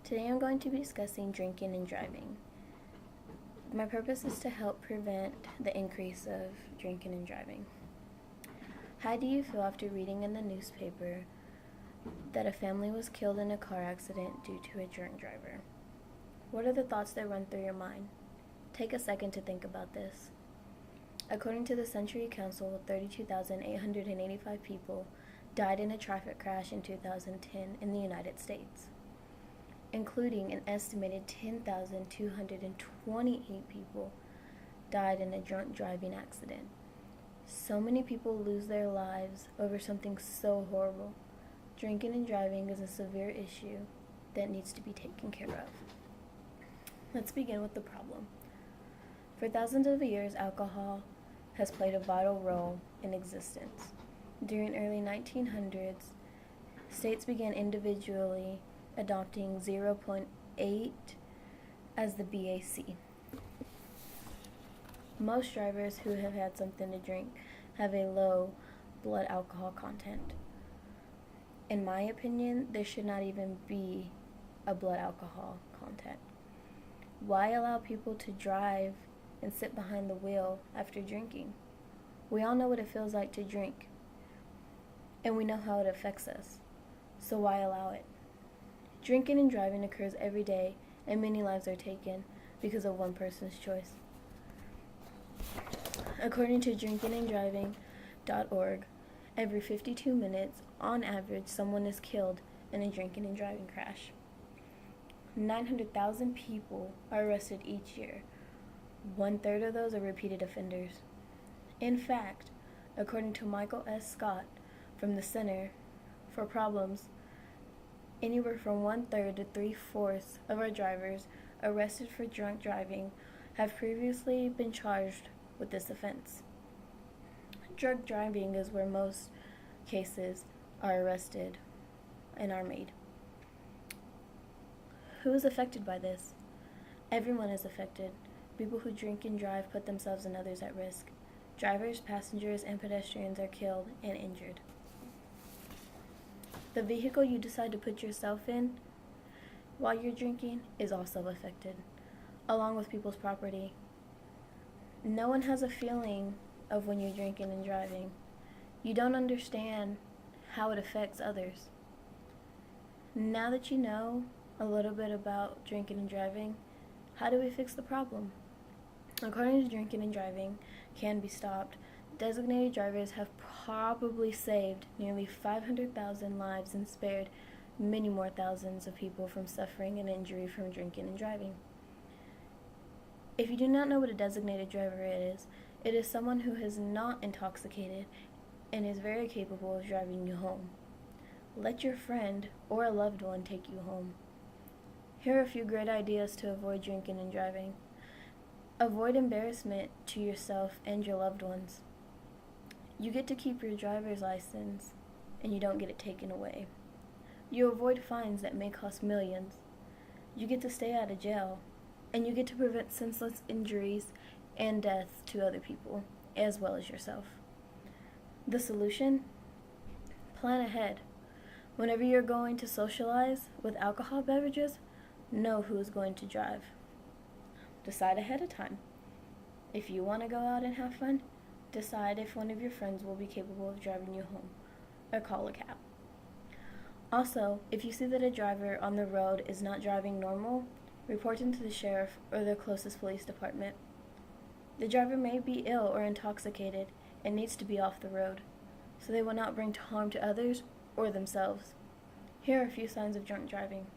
Today I'm going to be discussing drinking and driving. My purpose is to help prevent the increase of drinking and driving. How do you feel after reading in the newspaper that a family was killed in a car accident due to a drunk driver? What are the thoughts that run through your mind? Take a second to think about this. According to the Century Council, 32,885 people died in a traffic crash in 2010 in the United States, including an estimated 10,228 people died in a drunk driving accident. So many people lose their lives over something so horrible. Drinking and driving is a severe issue that needs to be taken care of. Let's begin with the problem. For thousands of years, alcohol has played a vital role in existence. During early 1900s, states began individually adopting 0.8 as the BAC. Most drivers who have had something to drink have a low blood alcohol content. In my opinion, there should not even be a blood alcohol content. Why allow people to drive and sit behind the wheel after drinking? We all know what it feels like to drink, and we know how it affects us. So why allow it? Drinking and driving occurs every day, and many lives are taken because of one person's choice. According to drinkinganddriving.org, every 52 minutes, on average, someone is killed in a drinking and driving crash. 900,000 people are arrested each year. 1/3 of those are repeated offenders. In fact, according to Michael S. Scott from the Center for Problems, anywhere from 1/3 to 3/4 of our drivers arrested for drunk driving have previously been charged with this offense. Drunk driving is where most cases are arrested and are made. Who is affected by this? Everyone is affected. People who drink and drive put themselves and others at risk. Drivers, passengers, and pedestrians are killed and injured. The vehicle you decide to put yourself in while you're drinking is also affected, along with people's property. No one has a feeling of when you're drinking and driving. You don't understand how it affects others. Now that you know a little bit about drinking and driving, how do we fix the problem? According to Drinking and Driving Can Be Stopped, designated drivers have probably saved nearly 500,000 lives and spared many more thousands of people from suffering an injury from drinking and driving. If you do not know what a designated driver is, it is someone who is not intoxicated and is very capable of driving you home. Let your friend or a loved one take you home. Here are a few great ideas to avoid drinking and driving. Avoid embarrassment to yourself and your loved ones. You get to keep your driver's license, and you don't get it taken away. You avoid fines that may cost millions. You get to stay out of jail, and you get to prevent senseless injuries and death to other people, as well as yourself. The solution? Plan ahead. Whenever you're going to socialize with alcohol beverages, know who is going to drive. Decide ahead of time. If you want to go out and have fun, decide if one of your friends will be capable of driving you home, or call a cab. Also, if you see that a driver on the road is not driving normal, report him to the sheriff or the closest police department. The driver may be ill or intoxicated and needs to be off the road, so they will not bring harm to others or themselves. Here are a few signs of drunk driving: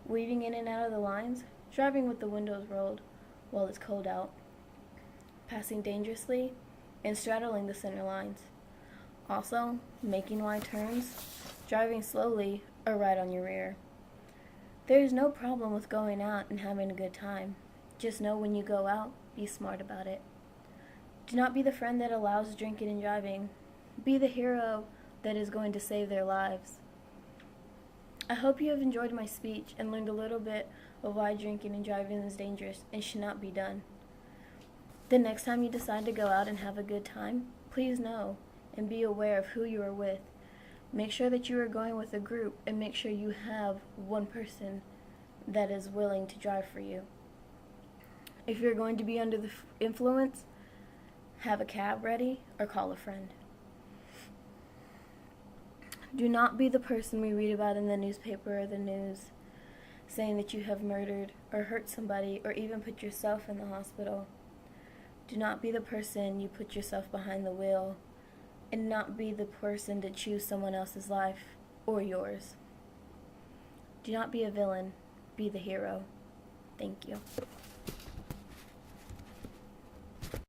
weaving in and out of the lines, driving with the windows rolled while it's cold out, passing dangerously, and straddling the center lines. Also, making wide turns, driving slowly, or right on your rear. There is no problem with going out and having a good time. Just know when you go out, be smart about it. Do not be the friend that allows drinking and driving. Be the hero that is going to save their lives. I hope you have enjoyed my speech and learned a little bit of why drinking and driving is dangerous and should not be done. The next time you decide to go out and have a good time, please know and be aware of who you are with. Make sure that you are going with a group, and make sure you have one person that is willing to drive for you. If you're going to be under the influence, have a cab ready or call a friend. Do not be the person we read about in the newspaper or the news, saying that you have murdered or hurt somebody or even put yourself in the hospital. Do not be the person you put yourself behind the wheel, and not be the person to choose someone else's life or yours. Do not be a villain, be the hero. Thank you.